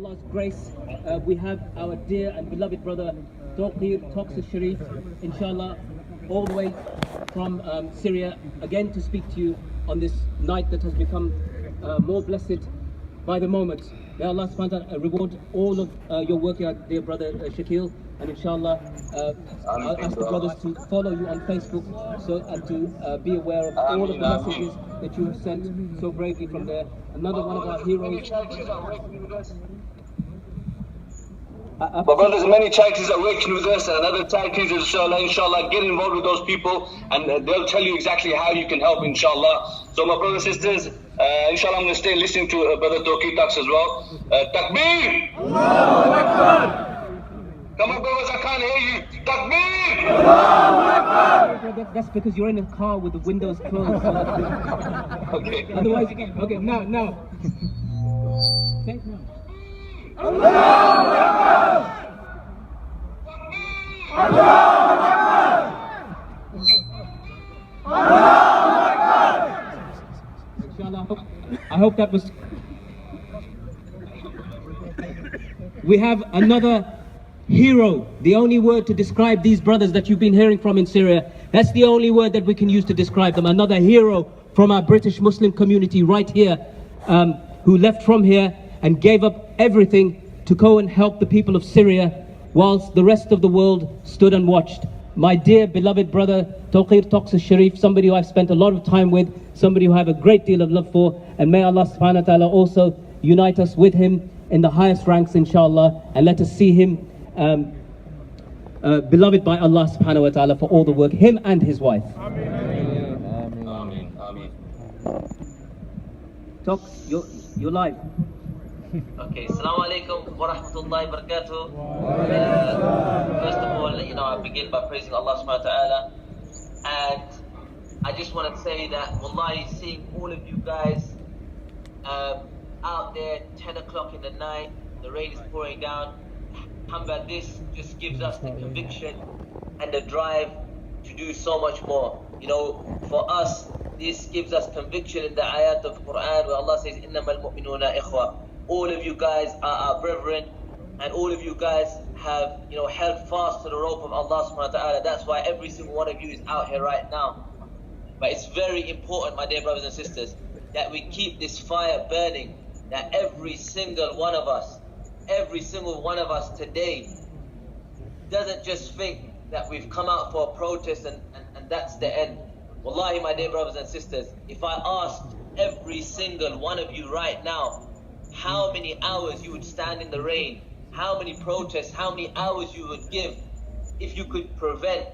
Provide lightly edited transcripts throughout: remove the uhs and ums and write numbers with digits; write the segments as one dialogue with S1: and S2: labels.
S1: Allah's grace, we have our dear and beloved brother TOXIC SHAREEF, inshallah, all the way from Syria, again to speak to you on this night that has become more blessed by the moment. May Allah subhanahu wa ta'ala reward all of your work, dear brother Shakil, and inshallah I'll ask the brothers to follow you on Facebook and to be aware of all of the messages that you have sent so bravely from there. Another one of our heroes.
S2: My brothers, many charities are working with us, and other charities, inshallah, get involved with those people, and they'll tell you exactly how you can help, inshallah. So my brothers and sisters, inshallah, I'm going to stay listening to Brother TOXIC talks as well. Takbir! Allahu Akbar! Come on, brothers, I can't hear you. Takbir! Allahu
S1: Akbar! That's because you're in a car with the windows closed.
S2: Okay.
S1: Otherwise, okay, now. Say it now.
S3: Allahu Akbar! Allahu Akbar! Allahu Akbar!
S1: Inshallah, I hope that was... We have another hero, the only word to describe these brothers that you've been hearing from in Syria. That's the only word that we can use to describe them. Another hero from our British Muslim community right here, who left from here and gave up everything to go and help the people of Syria whilst the rest of the world stood and watched. My dear beloved brother TOXIC SHAREEF, somebody who I've spent a lot of time with, somebody who I have a great deal of love for, and may Allah subhanahu wa ta'ala also unite us with him in the highest ranks, inshallah, and let us see him beloved by Allah subhanahu wa ta'ala for all the work, him and his wife.
S2: Ameen. Ameen.
S1: Tox, you're live.
S4: Okay, Assalamu alaikum wa rahmatullahi wa barakatuh. First of all, I begin by praising Allah subhanahu wa ta'ala, and I just want to say that wallahi, seeing all of you guys out there 10 o'clock in the night, the rain is pouring down, alhamdulillah, this just gives us the conviction and the drive to do so much more. For us, this gives us conviction in the ayat of the Quran where Allah says, إِنَّمَا الْمُؤْمِنُونَ إِخْوَةٌ. All of you guys are our brethren, and all of you guys have, held fast to the rope of Allah subhanahu wa ta'ala. That's why every single one of you is out here right now. But it's very important, my dear brothers and sisters, that we keep this fire burning, that every single one of us today doesn't just think that we've come out for a protest and that's the end. Wallahi, my dear brothers and sisters, if I asked every single one of you right now how many hours you would stand in the rain, how many protests, how many hours you would give if you could prevent,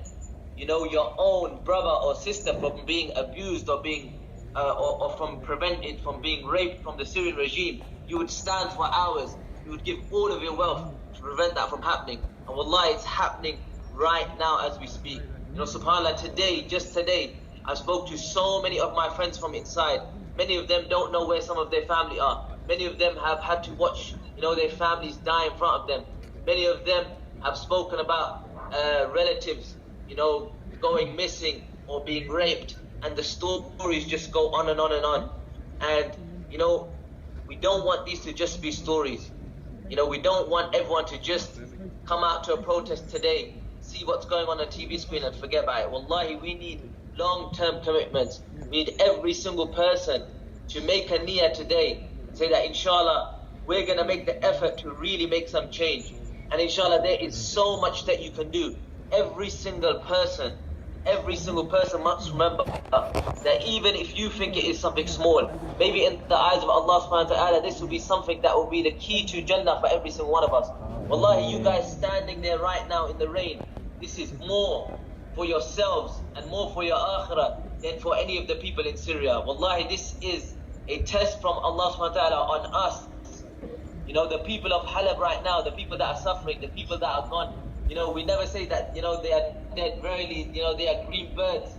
S4: your own brother or sister from being abused or being or from prevented from being raped from the Syrian regime, you would stand for hours. You would give all of your wealth to prevent that from happening. And wallahi, it's happening right now as we speak. SubhanAllah, just today, I spoke to so many of my friends from inside. Many of them don't know where some of their family are. Many of them have had to watch, their families die in front of them. Many of them have spoken about relatives, going missing or being raped, and the stories just go on and on and on. And, we don't want these to just be stories. We don't want everyone to just come out to a protest today, see what's going on TV screen and forget about it. Wallahi, we need long-term commitments. We need every single person to make a niyyah today, say that inshallah we're going to make the effort to really make some change. And inshallah there is so much that you can do. Every single person must remember that even if you think it is something small, maybe in the eyes of Allah subhanahu wa ta'ala this will be something that will be the key to Jannah for every single one of us. Wallahi, you guys standing there right now in the rain, this is more for yourselves and more for your akhirah than for any of the people in Syria. Wallahi, this is a test from Allah subhanahu wa ta'ala on us. The people of Halab right now, the people that are suffering, the people that are gone, we never say that, they are dead. Verily, they are green birds,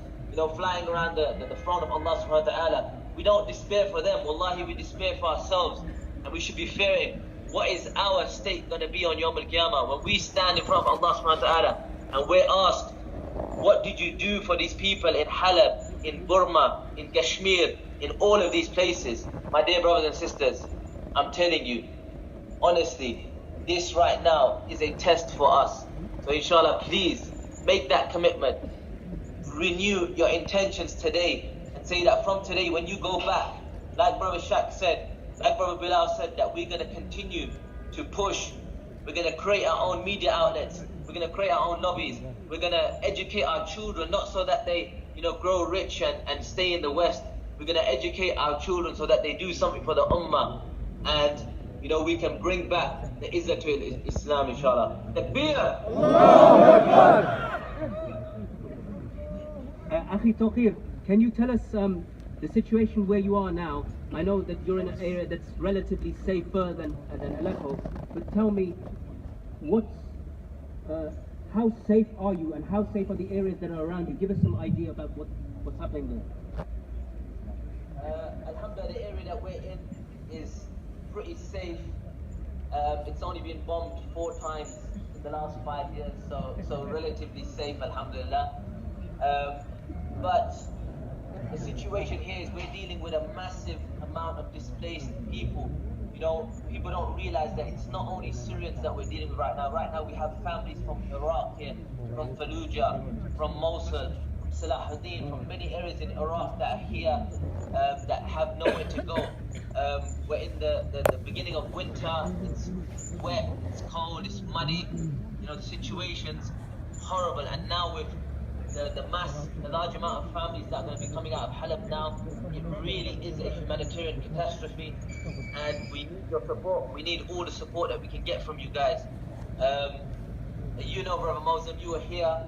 S4: flying around the throne of Allah subhanahu wa ta'ala. We don't despair for them. Wallahi, we despair for ourselves. And we should be fearing, what is our state going to be on Yawm al-Qiyamah when we stand in front of Allah subhanahu wa ta'ala and we're asked, what did you do for these people in Halab, in Burma, in Kashmir, in all of these places? My dear brothers and sisters, I'm telling you, honestly, this right now is a test for us. So inshallah, please make that commitment. Renew your intentions today and say that from today when you go back, like Brother Shaq said, like Brother Bilal said, that we're going to continue to push. We're going to create our own media outlets. We're going to create our own lobbies. We're going to educate our children, not so that they, grow rich and stay in the West. We're going to educate our children so that they do something for the Ummah. And, we can bring back the Izzah to Islam, inshallah. Takbir!
S3: Allahu Akbar!
S1: Akhi Tawqir, can you tell us the situation where you are now? I know that you're in an area that's relatively safer than Aleppo, but tell me, how safe are you, and how safe are the areas that are around you? Give us some idea about what's happening there.
S4: Alhamdulillah, the area that we're in is pretty safe. It's only been bombed 4 times in the last 5 years, so relatively safe, alhamdulillah. But the situation here is we're dealing with a massive amount of displaced people. People don't realize that it's not only Syrians that we're dealing with right now. Right now we have families from Iraq here, from Fallujah, from Mosul, from Salahuddin, from many areas in Iraq that are here, that have nowhere to go. We're in the beginning of winter. It's wet, it's cold, it's muddy. The situation's horrible. And now with the large amount of families that are going to be coming out of Halep now, it really is a humanitarian catastrophe, and we need your support. We need all the support that we can get from you guys. Brother Muslim, you are here.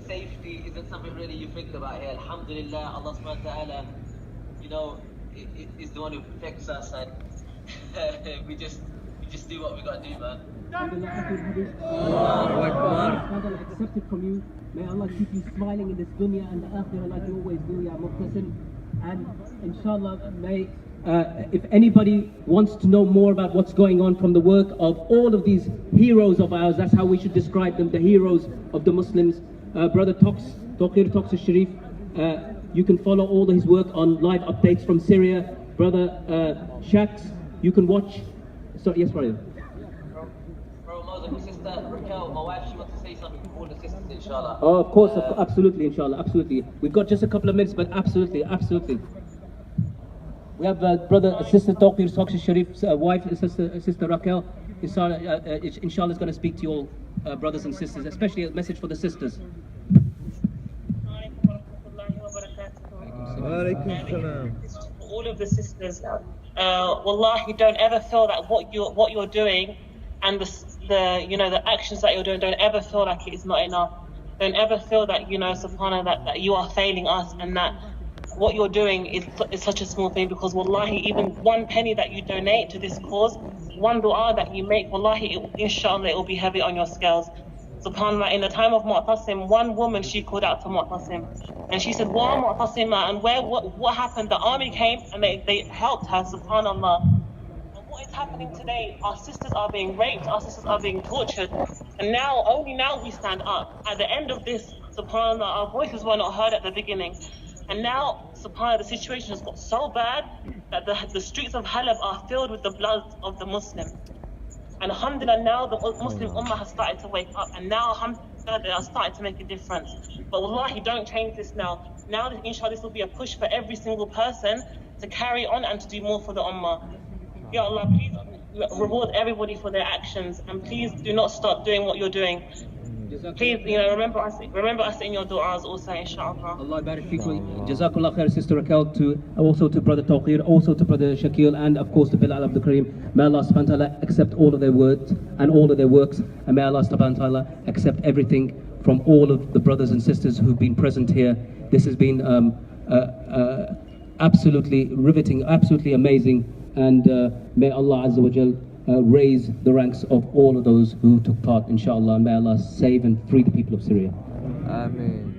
S4: Safety isn't something really you think about here. Alhamdulillah, Allah subhanahu wa ta'ala, is the one who protects us, and we just do what we got to do, man.
S1: Accept it from you. May Allah keep you smiling in this dunya and the akhirah like you always do, ya Muqtasim. And inshallah, if anybody wants to know more about what's going on from the work of all of these heroes of ours, that's how we should describe them, the heroes of the Muslims. Brother TOXIC SHAREEF, you can follow all of his work on live updates from Syria. Brother Shaks, you can watch. So, yes, brother.
S4: Sister Rakel, my wife, she wants to say something to all the sisters, inshallah.
S1: Oh, of course, absolutely, inshallah, absolutely. We've got just a couple of minutes, but absolutely. We have Sister TOXIC SHAREEF's wife, Sister Rakel. Inshallah is going to speak to you all, brothers and sisters, especially a message for the sisters.
S5: All of the sisters, wallahi, don't ever feel that what you're doing and the actions that you're doing, don't ever feel like it is not enough. Don't ever feel that, subhanAllah, that you are failing us, and that what you're doing is such a small thing, because wallahi, even 1 penny that you donate to this cause, 1 dua that you make, wallahi, inshallah, it will be heavy on your scales. SubhanAllah, in the time of Mu'tasim, 1 woman, she called out to Mu'tasim, and she said, "Wa Mu'tasima," and what happened? The army came and they helped her, SubhanAllah. And what is happening today? Our sisters are being raped, our sisters are being tortured, and only now we stand up. At the end of this, SubhanAllah, our voices were not heard at the beginning, and now, SubhanAllah, the situation has got so bad that the streets of Halep are filled with the blood of the Muslims. And alhamdulillah, now the Muslim Ummah has started to wake up, and now alhamdulillah, they are starting to make a difference. But wallahi, don't change this now. Now, inshallah, this will be a push for every single person to carry on and to do more for the Ummah. Ya Allah, please reward everybody for their actions, and please do not stop doing what you're doing. Please, remember us in your du'as also, inshallah.
S1: Allah barik feekum. Jazakallah khair, Sister Rakel, also to Brother Tawqir, also to Brother Shakil, and of course to Bilal Abdul Kareem. May Allah subhanahu wa ta'ala accept all of their words and all of their works, and may Allah subhanahu wa ta'ala accept everything from all of the brothers and sisters who've been present here. This has been absolutely riveting, absolutely amazing, and may Allah Azza wa Jal raise the ranks of all of those who took part, inshallah, and may Allah save and free the people of Syria.
S6: Ameen.